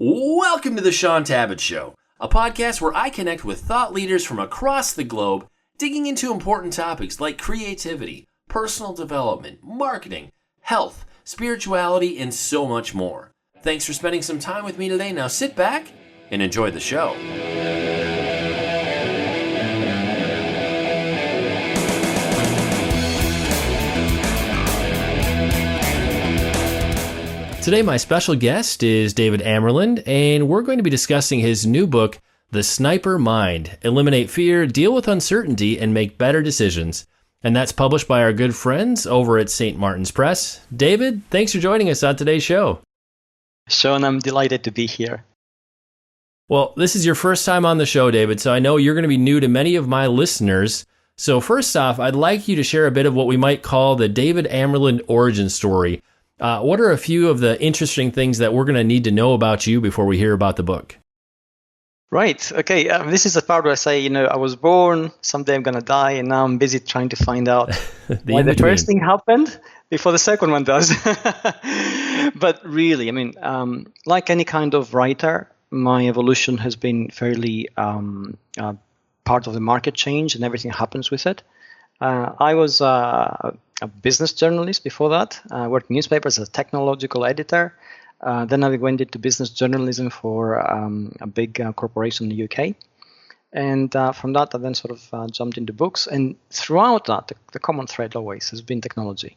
Welcome to the Shaun Tabatt Show, a podcast where I connect with thought leaders from across the globe, digging into important topics like creativity, personal development, marketing, health, spirituality, and so much more. Thanks for spending some time with me today. Now sit back and enjoy the show. Today, my special guest is David Amerland, and we're going to be discussing his new book, The Sniper Mind: Eliminate Fear, Deal with Uncertainty, and Make Better Decisions. And that's published by our good friends over at St. Martin's Press. David, thanks for joining us on today's show. Shaun, I'm delighted to be here. Well, this is your first time on the show, David, so I know you're going to be new to many of my listeners. So first off, I'd like you to share a bit of what we might call the David Amerland origin story. What are a few of the interesting things that we're going to need to know about you before we hear about the book? Right. Okay. This is the part where I say, I was born, someday I'm going to die, and now I'm busy trying to find out why the first thing happened before the second one does. But really, like any kind of writer, my evolution has been fairly part of the market change, and everything happens with it. I was a business journalist before that. I worked in newspapers as a technological editor. Then I went into business journalism for a big corporation in the UK. And from that, I then sort of jumped into books. And throughout that, the common thread always has been technology,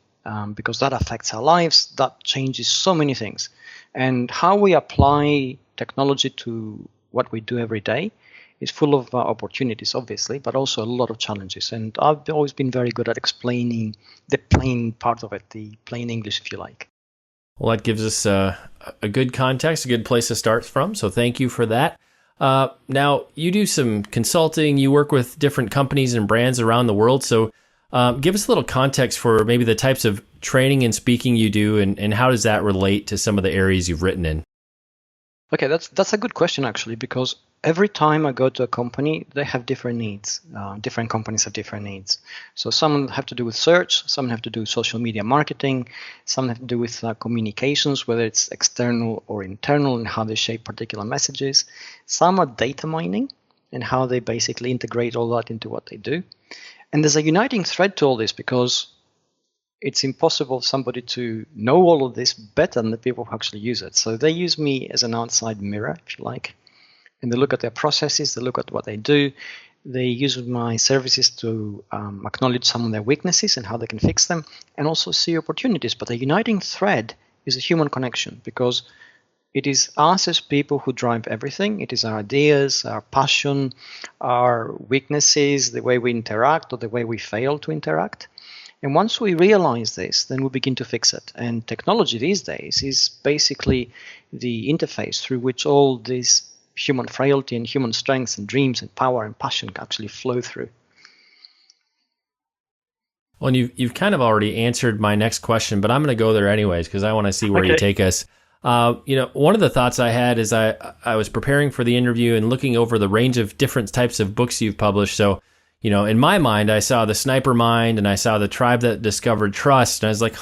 because that affects our lives. That changes so many things. And how we apply technology to what we do every day is full of opportunities, obviously, but also a lot of challenges. And I've always been very good at explaining the plain part of it, the plain English, if you like. Well, that gives us a good context, a good place to start from. So thank you for that. Now, you do some consulting. You work with different companies and brands around the world. So give us a little context for maybe the types of training and speaking you do, and how does that relate to some of the areas you've written in? Okay, that's a good question, actually, because every time I go to a company, they have different needs. Different companies have different needs. So some have to do with search, some have to do with social media marketing, some have to do with communications, whether it's external or internal, and how they shape particular messages. Some are data mining and how they basically integrate all that into what they do. And there's a uniting thread to all this, because it's impossible for somebody to know all of this better than the people who actually use it. So they use me as an outside mirror, if you like. And they look at their processes, they look at what they do. They use my services to acknowledge some of their weaknesses and how they can fix them, and also see opportunities. But the uniting thread is a human connection, because it is us as people who drive everything. It is our ideas, our passion, our weaknesses, the way we interact or the way we fail to interact. And once we realize this, then we begin to fix it. And technology these days is basically the interface through which all this human frailty and human strengths and dreams and power and passion actually flow through. Well, and you've kind of already answered my next question, but I'm going to go there anyways, because I want to see where you take us. One of the thoughts I had is I was preparing for the interview and looking over the range of different types of books you've published. So, in my mind, I saw The Sniper Mind and I saw The Tribe That Discovered Trust. And I was like,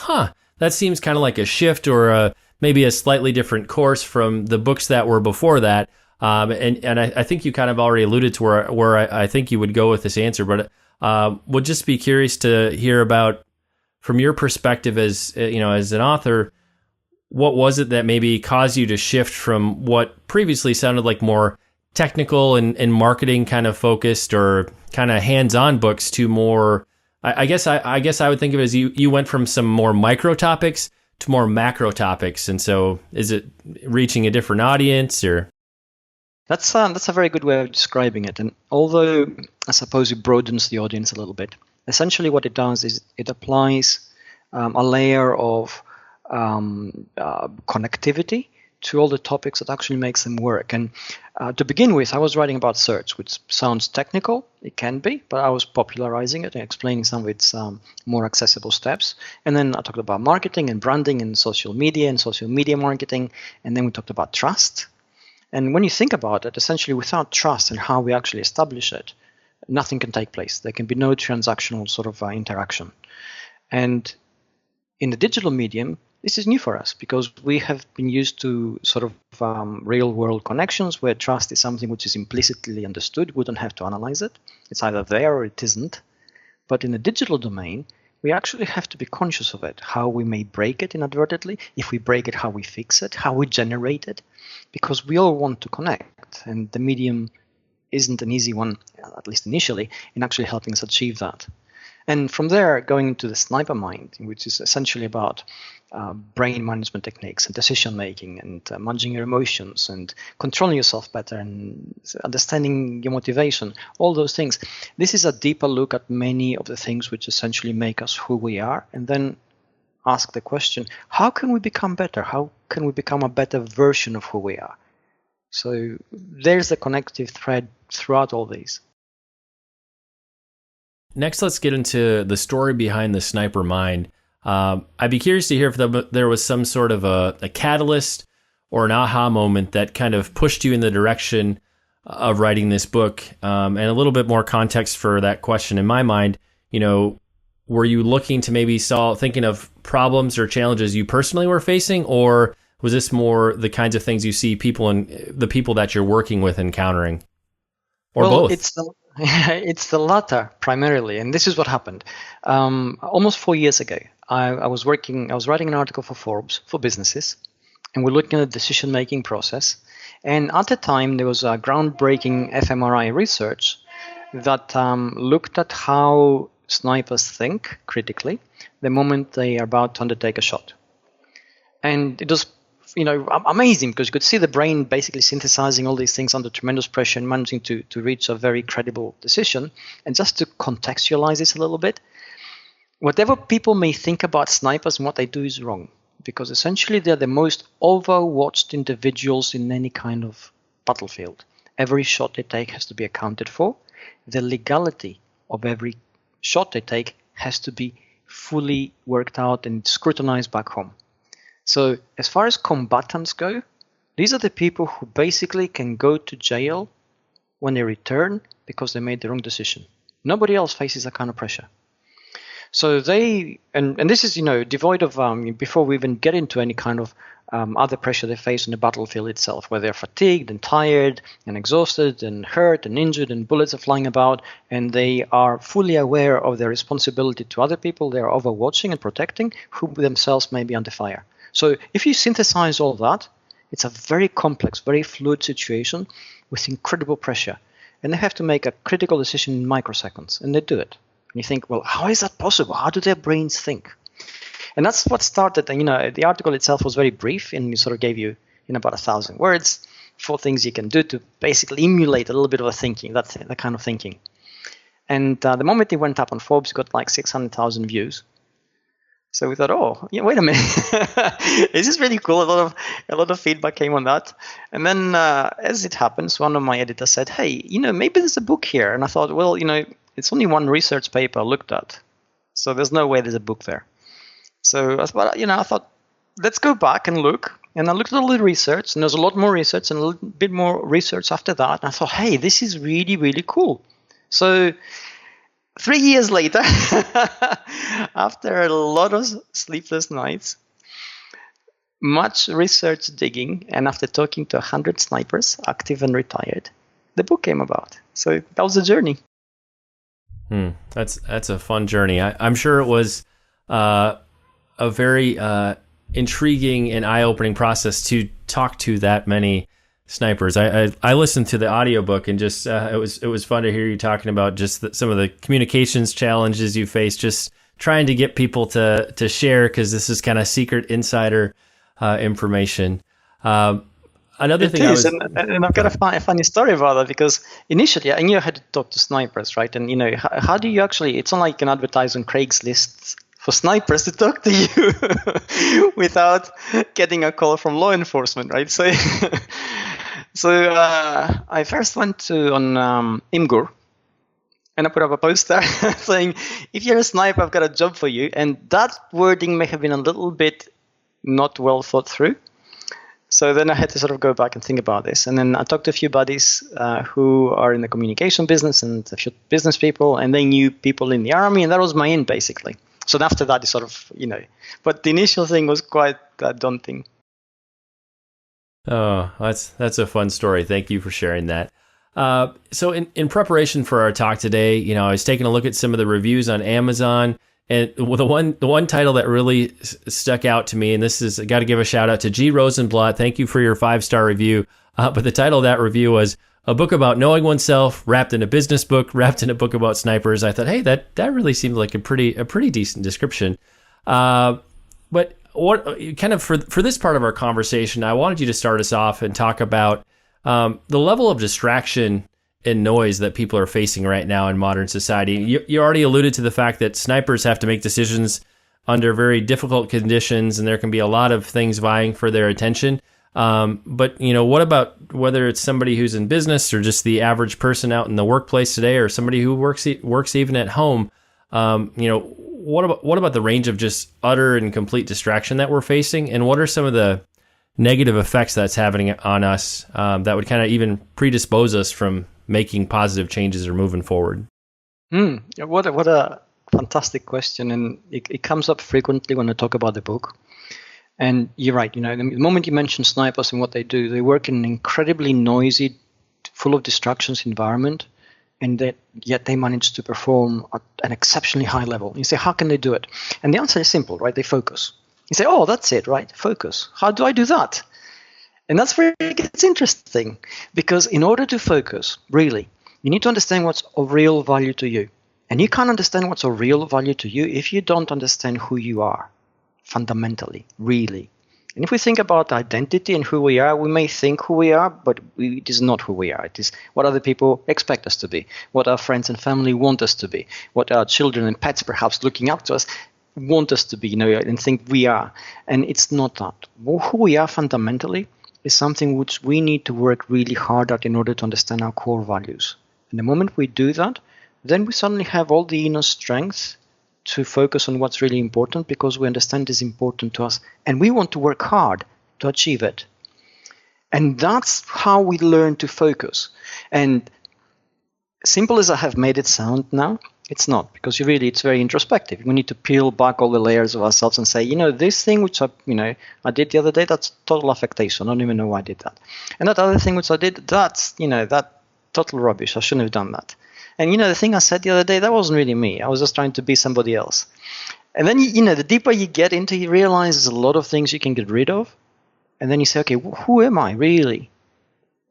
that seems kind of like a shift or maybe a slightly different course from the books that were before that. And I think you kind of already alluded to where I think you would go with this answer, but would just be curious to hear about, from your perspective as an author, what was it that maybe caused you to shift from what previously sounded like more technical and marketing kind of focused or kind of hands-on books to more, I guess I would think of it as you went from some more micro topics to more macro topics. And so is it reaching a different audience or? That's a very good way of describing it. And although I suppose it broadens the audience a little bit, essentially what it does is it applies a layer of connectivity to all the topics that actually makes them work. And to begin with, I was writing about search, which sounds technical. It can be, but I was popularizing it and explaining some of its more accessible steps. And then I talked about marketing and branding and social media marketing. And then we talked about trust. And when you think about it, essentially without trust and how we actually establish it, nothing can take place. There can be no transactional sort of interaction. And in the digital medium, this is new for us because we have been used to sort of real world connections where trust is something which is implicitly understood. We don't have to analyze it. It's either there or it isn't. But in the digital domain, we actually have to be conscious of it, how we may break it inadvertently. If we break it, how we fix it, how we generate it, because we all want to connect. And the medium isn't an easy one, at least initially, in actually helping us achieve that. And from there, going into the sniper mind, which is essentially about brain management techniques and decision making and managing your emotions and controlling yourself better and understanding your motivation, all those things. This is a deeper look at many of the things which essentially make us who we are, and then ask the question, how can we become better? How can we become a better version of who we are? So there's a connective thread throughout all these. Next, let's get into the story behind the sniper mind. I'd be curious to hear if there was some sort of a catalyst or an aha moment that kind of pushed you in the direction of writing this book. And a little bit more context for that question in my mind, were you looking to maybe thinking of problems or challenges you personally were facing, or was this more the kinds of things you see the people that you're working with encountering, or both? It's the latter primarily, and this is what happened. Almost 4 years ago, I was writing an article for Forbes for businesses, and we're looking at the decision-making process. And at the time, there was a groundbreaking fMRI research that looked at how snipers think critically the moment they are about to undertake a shot. And it was amazing because you could see the brain basically synthesizing all these things under tremendous pressure and managing to reach a very credible decision. And just to contextualize this a little bit, whatever people may think about snipers and what they do is wrong, because essentially they're the most overwatched individuals in any kind of battlefield. Every shot they take has to be accounted for. The legality of every shot they take has to be fully worked out and scrutinized back home. So as far as combatants go, these are the people who basically can go to jail when they return because they made the wrong decision. Nobody else faces that kind of pressure. So and this is, devoid of, before we even get into any kind of other pressure they face on the battlefield itself, where they're fatigued and tired and exhausted and hurt and injured and bullets are flying about, and they are fully aware of their responsibility to other people they are overwatching and protecting, who themselves may be under fire. So if you synthesize all that, it's a very complex, very fluid situation with incredible pressure. And they have to make a critical decision in microseconds, and they do it. And you think, well, how is that possible? How do their brains think? And that's what started. And, the article itself was very brief, and it sort of gave you, in about 1,000 words, 4 things you can do to basically emulate a little bit of a thinking, that kind of thinking. And the moment it went up on Forbes, it got like 600,000 views. So we thought, wait a minute, this is really cool. A lot of feedback came on that. And then as it happens, one of my editors said, hey, maybe there's a book here. And I thought, well, it's only one research paper I looked at. So there's no way there's a book there. So I thought, let's go back and look. And I looked at all the research, and there's a lot more research and a little bit more research after that. And I thought, hey, this is really, really cool. So 3 years later, after a lot of sleepless nights, much research digging, and after talking to 100 snipers, active and retired, the book came about. So that was the journey. That's a fun journey. I'm sure it was a very intriguing and eye-opening process to talk to that many snipers. I listened to the audiobook, and just it was fun to hear you talking about just some of the communications challenges you face, just trying to get people to share, because this is kind of secret insider information. Another thing and I've got a funny story about that, because initially I knew I had to talk to snipers, right? And how do you actually? It's not like you can advertise on Craigslist for snipers to talk to you without getting a call from law enforcement, right? So I first went on Imgur, and I put up a poster saying, if you're a sniper, I've got a job for you. And that wording may have been a little bit not well thought through. So then I had to sort of go back and think about this. And then I talked to a few buddies who are in the communication business and a few business people, and they knew people in the army, and that was my in, basically. So after that, it's sort of, but the initial thing was quite daunting. Oh, that's a fun story. Thank you for sharing that. So in preparation for our talk today, I was taking a look at some of the reviews on Amazon, and the one title that really stuck out to me, and this is, I got to give a shout out to G. Rosenblatt. Thank you for your 5-star review. But the title of that review was A Book About Knowing Oneself, wrapped in a business book, wrapped in a book about snipers. I thought, hey, that really seemed like a pretty decent description. But what kind of for this part of our conversation, I wanted you to start us off and talk about the level of distraction and noise that people are facing right now in modern society. You already alluded to the fact that snipers have to make decisions under very difficult conditions, and there can be a lot of things vying for their attention. But what about whether it's somebody who's in business or just the average person out in the workplace today, or somebody who works even at home? What about the range of just utter and complete distraction that we're facing, and what are some of the negative effects that's having on us that would kind of even predispose us from making positive changes or moving forward? What a fantastic question, and it comes up frequently when I talk about the book. And you're right, the moment you mention snipers and what they do, they work in an incredibly noisy, full of distractions environment, and yet they manage to perform at an exceptionally high level. You say, how can they do it? And the answer is simple, right? They focus. You say, oh, that's it, right? Focus. How do I do that? And that's where it gets interesting, because in order to focus, really, you need to understand what's of real value to you. And you can't understand what's of real value to you if you don't understand who you are, fundamentally, really. And if we think about identity and who we are, we may think who we are, but it is not who we are. It is what other people expect us to be, what our friends and family want us to be, what our children and pets, perhaps looking up to us, want us to be, and think we are. And it's not that. Who we are fundamentally is something which we need to work really hard at in order to understand our core values. And the moment we do that, then we suddenly have all the inner strength to focus on what's really important, because we understand it's important to us and we want to work hard to achieve it. And that's how we learn to focus. And simple as I have made it sound now, it's not, because it's very introspective. We need to peel back all the layers of ourselves and say, this thing which I did the other day, that's total affectation. I don't even know why I did that. And that other thing which I did, that's, that total rubbish. I shouldn't have done that. And the thing I said the other day, that wasn't really me. I was just trying to be somebody else. And then, the deeper you get into, you realize there's a lot of things you can get rid of. And then you say, okay, who am I really?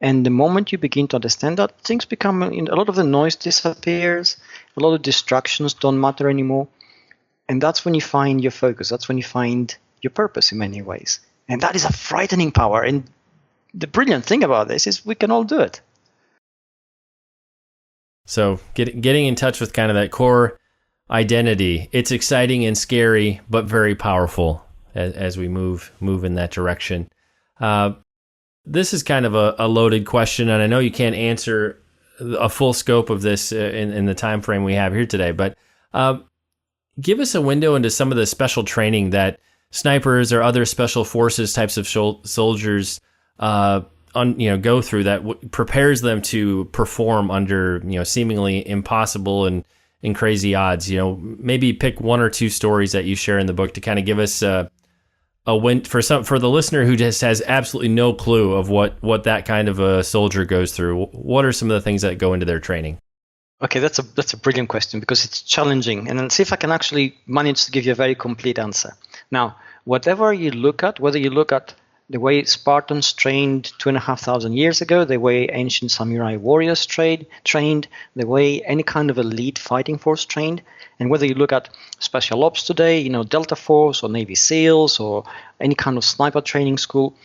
And the moment you begin to understand that, things become, a lot of the noise disappears, a lot of distractions don't matter anymore. And that's when you find your focus. That's when you find your purpose in many ways. And that is a frightening power. And the brilliant thing about this is we can all do it. So getting in touch with kind of that core identity, it's exciting and scary, but very powerful as we move in that direction. This is kind of a loaded question, and I know you can't answer a full scope of this in the time frame we have here today, but give us a window into some of the special training that snipers or other special forces types of soldiers go through that prepares them to perform under seemingly impossible and crazy odds. Maybe pick one or two stories that you share in the book to kind of give us a win for the listener who just has absolutely no clue of what that kind of a soldier goes through. What are some of the things that go into their training? Okay, that's a brilliant question, because it's challenging, and let's see if I can actually manage to give you a very complete answer. Now, whatever you look at, whether you look at the way Spartans trained 2,500 years ago, the way ancient samurai warriors trained, the way any kind of elite fighting force trained, and whether you look at special ops today, Delta Force or Navy SEALs or any kind of sniper training school,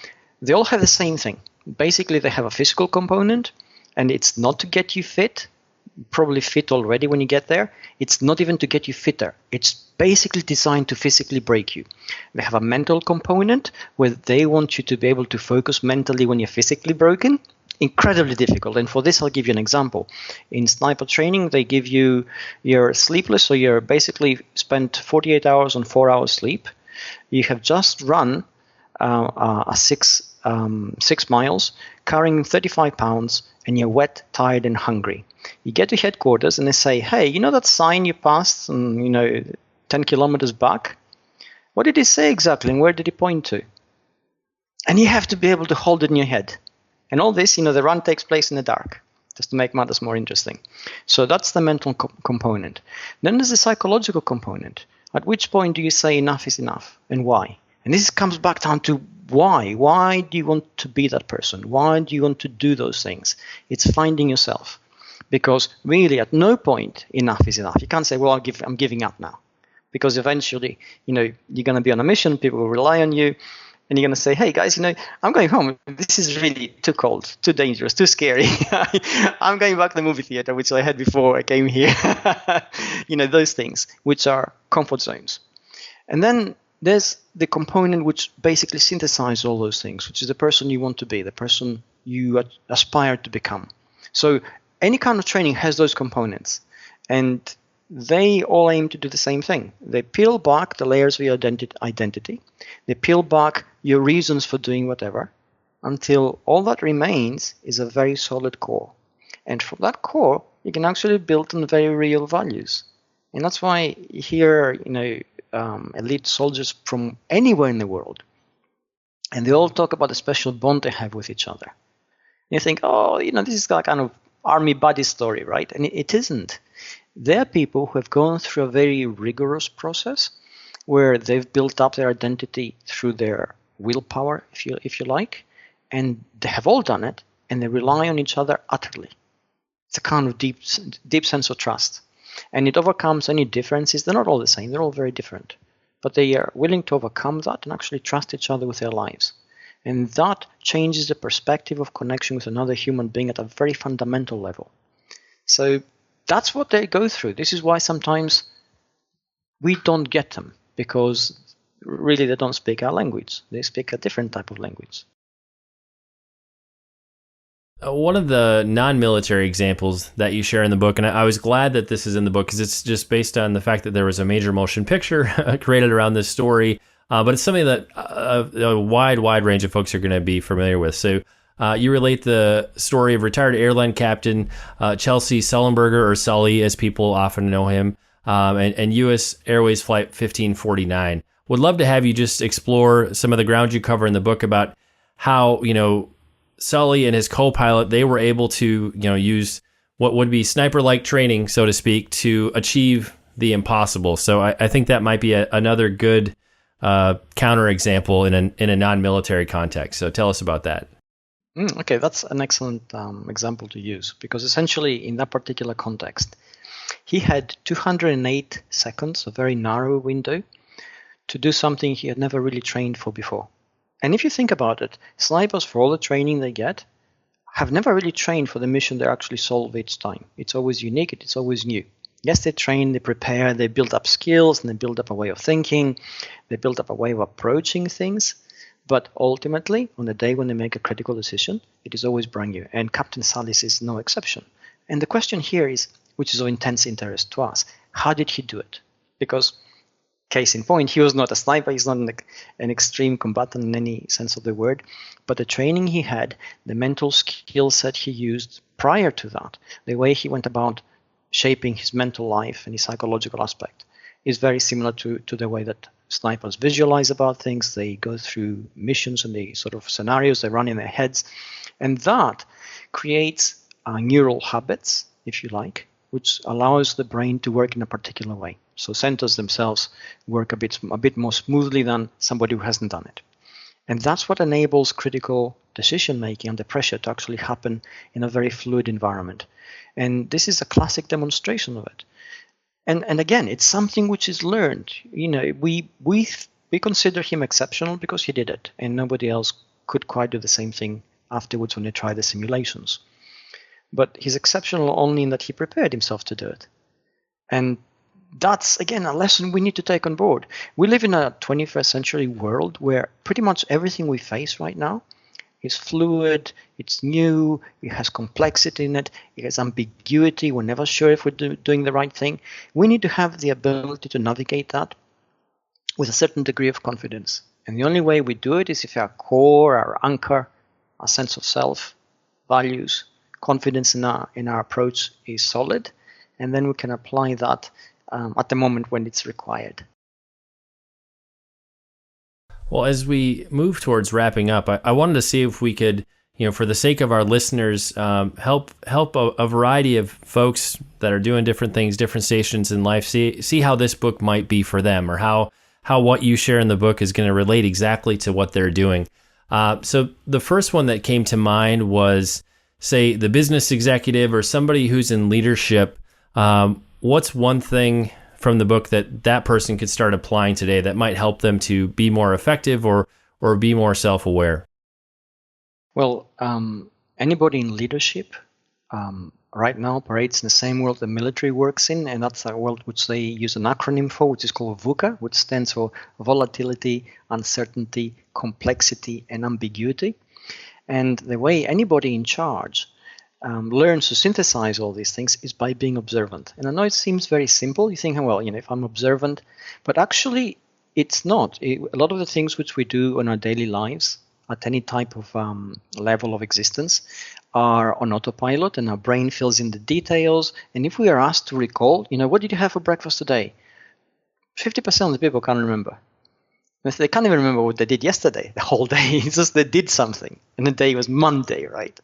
they all have the same thing. Basically, they have a physical component, and it's not to get you fit, probably fit already when you get there. It's not even to get you fitter. It's basically designed to physically break you. They have a mental component where they want you to be able to focus mentally when you're physically broken. Incredibly difficult. And for this, I'll give you an example. In sniper training, they give you're sleepless, so you're basically spent 48 hours on 4 hours sleep. You have just run a 6 miles, carrying 35 pounds, and you're wet, tired, and hungry. You get to headquarters, and they say, hey, that sign you passed, and 10 kilometers back. What did he say exactly, and where did he point to? And you have to be able to hold it in your head. And all this, the run takes place in the dark, just to make matters more interesting. So that's the mental component. Then there's the psychological component. At which point do you say enough is enough, and why? And this comes back down to why. Why do you want to be that person? Why do you want to do those things? It's finding yourself. Because really, at no point, enough is enough. You can't say, well, I'm giving up now. Because eventually, you're going to be on a mission, people will rely on you, and you're going to say, hey, guys, I'm going home. This is really too cold, too dangerous, too scary. I'm going back to the movie theater, which I had before I came here. Those things, which are comfort zones. And then there's the component which basically synthesizes all those things, which is the person you want to be, the person you aspire to become. So any kind of training has those components, and they all aim to do the same thing. They peel back the layers of your identity. They peel back your reasons for doing whatever until all that remains is a very solid core. And from that core, you can actually build on very real values. And that's why here, elite soldiers from anywhere in the world, and they all talk about the special bond they have with each other. And you think, this is a kind of army buddy story, right? And it isn't. They're people who have gone through a very rigorous process where they've built up their identity through their willpower, if you like, and they have all done it, and they rely on each other utterly. It's a kind of deep sense of trust. And it overcomes any differences. They're not all the same. They're all very different. But they are willing to overcome that and actually trust each other with their lives. And that changes the perspective of connection with another human being at a very fundamental level. So that's what they go through. This is why sometimes we don't get them, because really they don't speak our language. They speak a different type of language. One of the non-military examples that you share in the book, and I was glad that this is in the book because it's just based on the fact that there was a major motion picture created around this story, but it's something that a wide range of folks are going to be familiar with. So you relate the story of retired airline captain Chelsea Sullenberger, or Sully as people often know him, and U.S. Airways Flight 1549. Would love to have you just explore some of the ground you cover in the book about how, Sully and his co-pilot, they were able to, use what would be sniper-like training, so to speak, to achieve the impossible. So I think that might be another good counterexample in a non-military context. So tell us about that. Okay, that's an excellent example to use, because essentially in that particular context, he had 208 seconds, a very narrow window, to do something he had never really trained for before. And if you think about it, snipers, for all the training they get, have never really trained for the mission they actually solve each time. It's always unique, it's always new. Yes, they train, they prepare, they build up skills, and they build up a way of thinking, they build up a way of approaching things. But ultimately, on the day when they make a critical decision, it is always brand new. And Captain Sully's is no exception. And the question here is, which is of intense interest to us, how did he do it? Because case in point, he was not a sniper, he's not an extreme combatant in any sense of the word, but the training he had, the mental skill set he used prior to that, the way he went about shaping his mental life and his psychological aspect is very similar to the way that snipers visualize about things. They go through missions and the sort of scenarios they run in their heads, and that creates neural habits, if you like, which allows the brain to work in a particular way. So centers themselves work a bit more smoothly than somebody who hasn't done it. And that's what enables critical decision making under pressure to actually happen in a very fluid environment. And this is a classic demonstration of it. And again, it's something which is learned. We consider him exceptional because he did it, and nobody else could quite do the same thing afterwards when they try the simulations. But he's exceptional only in that he prepared himself to do it. And that's, again, a lesson we need to take on board. We live in a 21st century world where pretty much everything we face right now is fluid, it's new, it has complexity in it, it has ambiguity, we're never sure if we're doing the right thing. We need to have the ability to navigate that with a certain degree of confidence. And the only way we do it is if our core, our anchor, our sense of self, values, confidence in our approach is solid, and then we can apply that at the moment when it's required. Well, as we move towards wrapping up, I wanted to see if we could, for the sake of our listeners, help a variety of folks that are doing different things, different stations in life, see how this book might be for them, or how what you share in the book is going to relate exactly to what they're doing. So the first one that came to mind was, say, the business executive or somebody who's in leadership. What's one thing from the book that person could start applying today that might help them to be more effective or be more self-aware? Well, anybody in leadership right now operates in the same world the military works in, and that's a world which they use an acronym for, which is called VUCA, which stands for volatility, uncertainty, complexity, and ambiguity. And the way anybody in charge learns to synthesize all these things is by being observant. And I know it seems very simple. You think, well, if I'm observant, but actually it's not. A lot of the things which we do in our daily lives at any type of level of existence are on autopilot, and our brain fills in the details. And if we are asked to recall, what did you have for breakfast today? 50% of the people can't remember. They can't even remember what they did yesterday, the whole day. It's just they did something, and the day was Monday, right?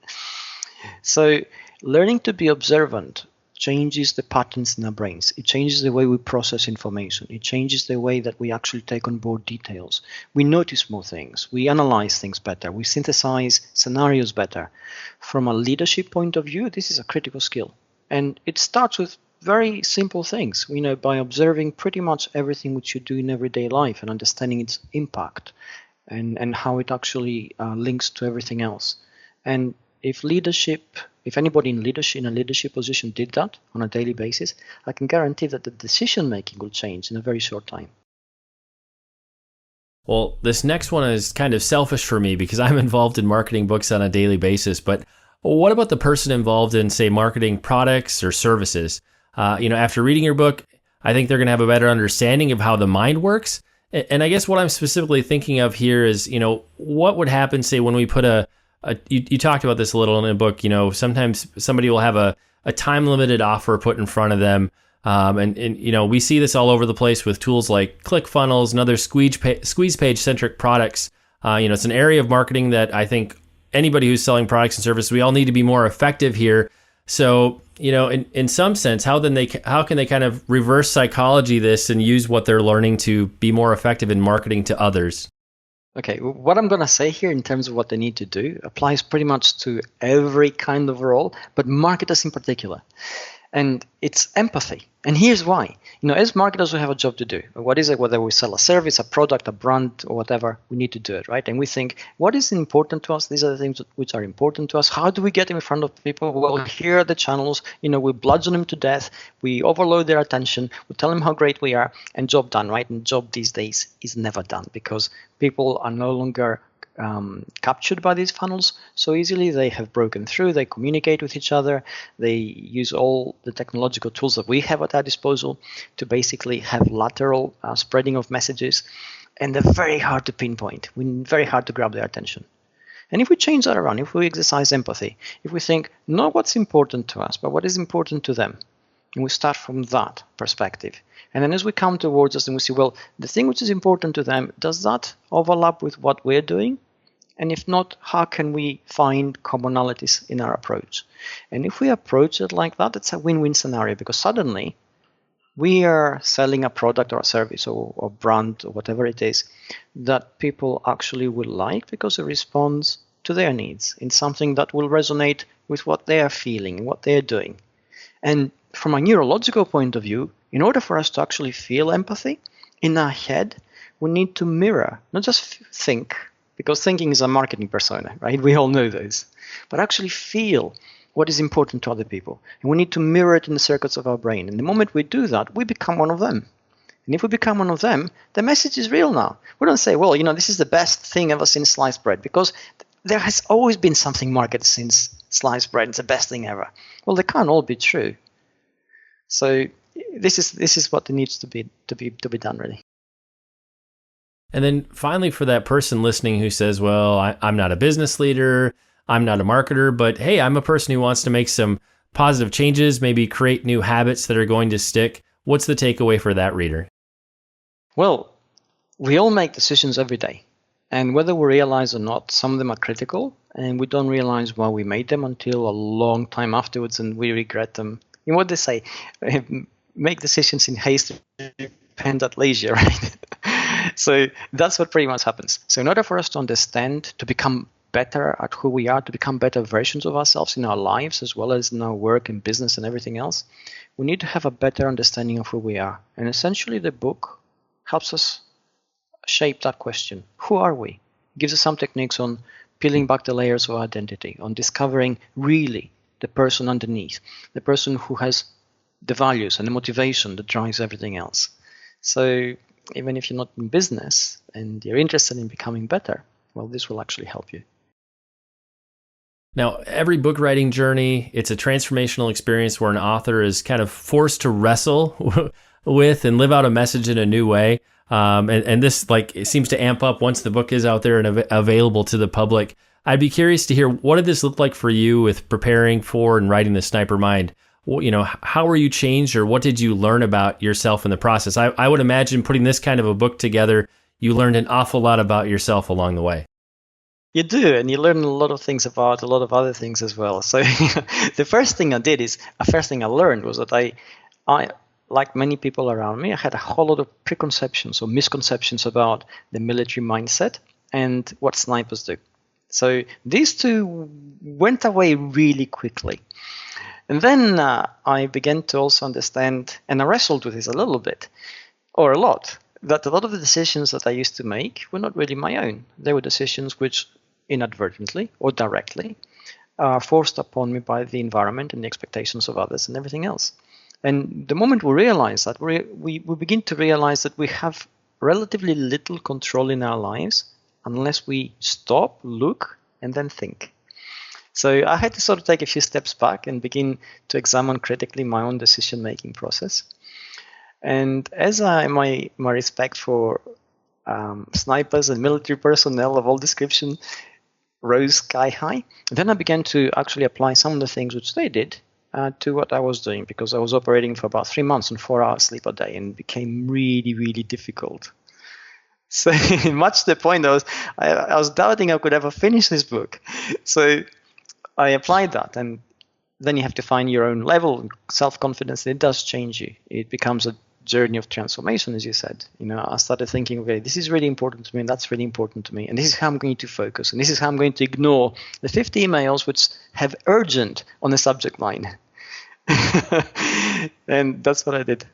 So learning to be observant changes the patterns in our brains. It changes the way we process information. It changes the way that we actually take on board details. We notice more things. We analyze things better. We synthesize scenarios better. From a leadership point of view, this is a critical skill. And it starts with very simple things, by observing pretty much everything which you do in everyday life and understanding its impact and how it actually links to everything else. And if anybody in a leadership position did that on a daily basis, I can guarantee that the decision making will change in a very short time. Well, this next one is kind of selfish for me because I'm involved in marketing books on a daily basis. But what about the person involved in, say, marketing products or services? After reading your book, I think they're going to have a better understanding of how the mind works. And I guess what I'm specifically thinking of here is, what would happen, say, when we put you talked about this a little in the book, sometimes somebody will have a time-limited offer put in front of them. And we see this all over the place with tools like ClickFunnels and other squeeze page-centric products. It's an area of marketing that I think anybody who's selling products and services, we all need to be more effective here. So, in some sense, how can they kind of reverse psychology this and use what they're learning to be more effective in marketing to others? Okay, what I'm going to say here in terms of what they need to do applies pretty much to every kind of role, but marketers in particular. And it's empathy. And here's why. As marketers, we have a job to do. What is it? Whether we sell a service, a product, a brand, or whatever, we need to do it, right? And we think, what is important to us? These are the things which are important to us. How do we get in front of people? Well, here are the channels. We bludgeon them to death. We overload their attention. We tell them how great we are, and job done, right? And job these days is never done because people are no longer captured by these funnels so easily. They have broken through. They communicate with each other. They use all the technological tools that we have at our disposal to basically have lateral spreading of messages, and they're very hard to pinpoint, very hard to grab their attention. And if we change that around, if we exercise empathy, if we think not what's important to us, but what is important to them, and we start from that perspective. And then as we come towards us and we see, well, the thing which is important to them, does that overlap with what we're doing? And if not, how can we find commonalities in our approach? And if we approach it like that, it's a win-win scenario because suddenly we are selling a product or a service or brand or whatever it is that people actually will like because it responds to their needs in something that will resonate with what they are feeling, what they're doing. And from a neurological point of view, in order for us to actually feel empathy in our head, we need to mirror, not just think, because thinking is a marketing persona, right? We all know those. But actually feel what is important to other people. And we need to mirror it in the circuits of our brain. And the moment we do that, we become one of them. And if we become one of them, the message is real now. We don't say, well, this is the best thing ever since sliced bread, because there has always been something marketed since sliced bread. It's the best thing ever. Well, they can't all be true. So this is what needs to be done, really. And then finally, for that person listening who says, well, I'm not a business leader, I'm not a marketer, but hey, I'm a person who wants to make some positive changes, maybe create new habits that are going to stick. What's the takeaway for that reader? Well, we all make decisions every day. And whether we realize or not, some of them are critical, and we don't realize why we made them until a long time afterwards, and we regret them. You know what they say, make decisions in haste, repent at leisure, right? So that's what pretty much happens. So in order for us to understand, to become better at who we are, to become better versions of ourselves in our lives, as well as in our work and business and everything else, we need to have a better understanding of who we are. And essentially the book helps us shape that question. Who are we? It gives us some techniques on peeling back the layers of identity, on discovering really the person underneath, the person who has the values and the motivation that drives everything else. So even if you're not in business and you're interested in becoming better, well, this will actually help you. Now, every book writing journey, it's a transformational experience where an author is kind of forced to wrestle with and live out a message in a new way. And this it seems to amp up once the book is out there and available to the public. I'd be curious to hear, what did this look like for you with preparing for and writing The Sniper Mind? How were you changed, or what did you learn about yourself in the process? I would imagine putting this kind of a book together, you learned an awful lot about yourself along the way. You do, and you learn a lot of things about a lot of other things as well. So the first thing I learned was that I, like many people around me, I had a whole lot of preconceptions or misconceptions about the military mindset and what snipers do. So these two went away really quickly. And then I began to also understand, and I wrestled with this a little bit, or a lot, that a lot of the decisions that I used to make were not really my own. They were decisions which inadvertently or directly are forced upon me by the environment and the expectations of others and everything else. And the moment we realize that, we begin to realize that we have relatively little control in our lives unless we stop, look, and then think. So I had to sort of take a few steps back and begin to examine critically my own decision-making process. And as my respect for snipers and military personnel of all description rose sky high, then I began to actually apply some of the things which they did to what I was doing, because I was operating for about 3 months on 4 hours sleep a day, and it became really, really difficult. So much to the point I was doubting I could ever finish this book. So I applied that, and then you have to find your own level of self-confidence. It does change you. It becomes a journey of transformation, as you said. I started thinking, okay, this is really important to me, and that's really important to me, and this is how I'm going to focus, and this is how I'm going to ignore the 50 emails which have urgent on the subject line. And that's what I did.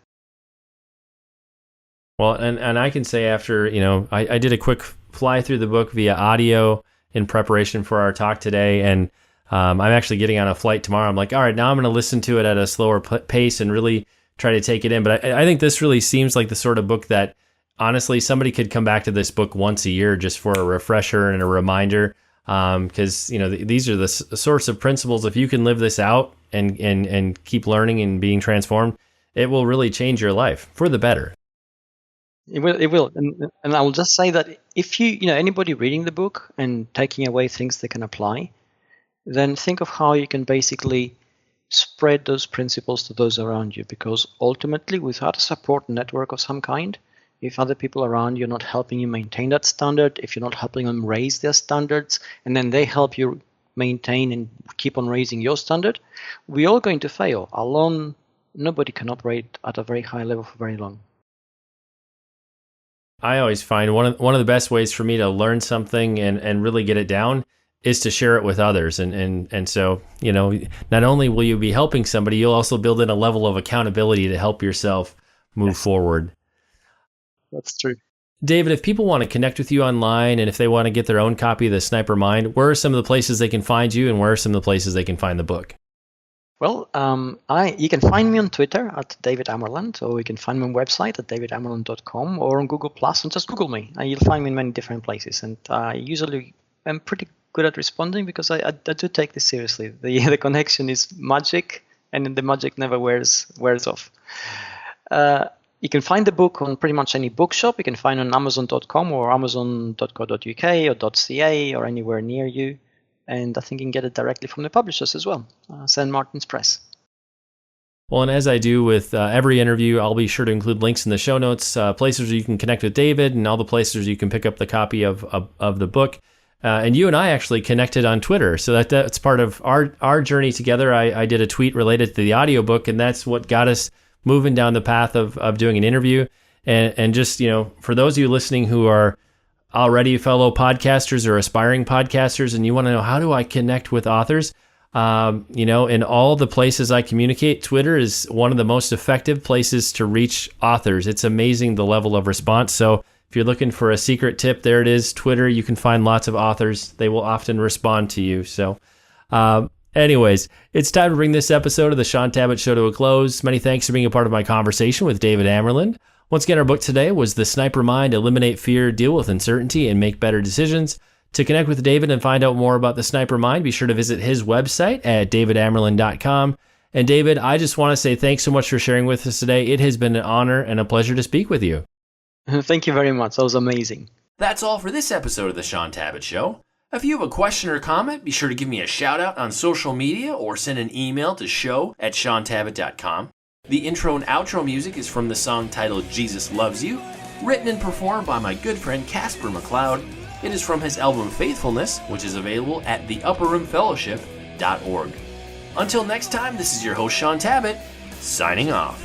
Well, and I can say after, I did a quick fly through the book via audio in preparation for our talk today, and I'm actually getting on a flight tomorrow. I'm like, all right, now I'm going to listen to it at a slower pace and really try to take it in. But I think this really seems like the sort of book that, honestly, somebody could come back to this book once a year just for a refresher and a reminder, because these are the sorts of principles. If you can live this out and keep learning and being transformed, it will really change your life for the better. It will. And I will just say that if anybody reading the book and taking away things they can apply, then think of how you can basically spread those principles to those around you, because ultimately, without a support network of some kind, if other people around you are not helping you maintain that standard, if you're not helping them raise their standards, and then they help you maintain and keep on raising your standard, we're all going to fail. Alone, nobody can operate at a very high level for very long. I always find one of the best ways for me to learn something and really get it down is to share it with others. And so, not only will you be helping somebody, you'll also build in a level of accountability to help yourself move forward. That's true. David, if people want to connect with you online and if they want to get their own copy of The Sniper Mind, where are some of the places they can find you, and where are some of the places they can find the book? Well, you can find me on Twitter at David Amerland, or you can find me on my website at davidamerland.com, or on Google Plus, and just Google me. You'll find me in many different places. And usually I'm pretty good at responding, because I do take this seriously. The connection is magic, and the magic never wears off. You can find the book on pretty much any bookshop. You can find it on Amazon.com or Amazon.co.uk or .ca or anywhere near you. And I think you can get it directly from the publishers as well, St. Martin's Press. Well, and as I do with every interview, I'll be sure to include links in the show notes, places where you can connect with David, and all the places you can pick up the copy of the book. And you and I actually connected on Twitter, so that's part of our journey together. I did a tweet related to the audiobook, and that's what got us moving down the path of doing an interview. And just, for those of you listening who are already fellow podcasters or aspiring podcasters, and you want to know, how do I connect with authors? In all the places I communicate, Twitter is one of the most effective places to reach authors. It's amazing the level of response. So if you're looking for a secret tip, there it is, Twitter. You can find lots of authors. They will often respond to you. So anyways, it's time to bring this episode of the Shaun Tabatt Show to a close. Many thanks for being a part of my conversation with David Amerland. Once again, our book today was The Sniper Mind, Eliminate Fear, Deal with Uncertainty, and Make Better Decisions. To connect with David and find out more about the Sniper Mind, be sure to visit his website at davidamerland.com. And David, I just want to say thanks so much for sharing with us today. It has been an honor and a pleasure to speak with you. Thank you very much. That was amazing. That's all for this episode of the Shaun Tabatt Show. If you have a question or comment, be sure to give me a shout out on social media or send an email to show@shauntabatt.com. The intro and outro music is from the song titled Jesus Loves You, written and performed by my good friend Casper McLeod. It is from his album Faithfulness, which is available at theupperroomfellowship.org. Until next time, this is your host Shaun Tabatt, signing off.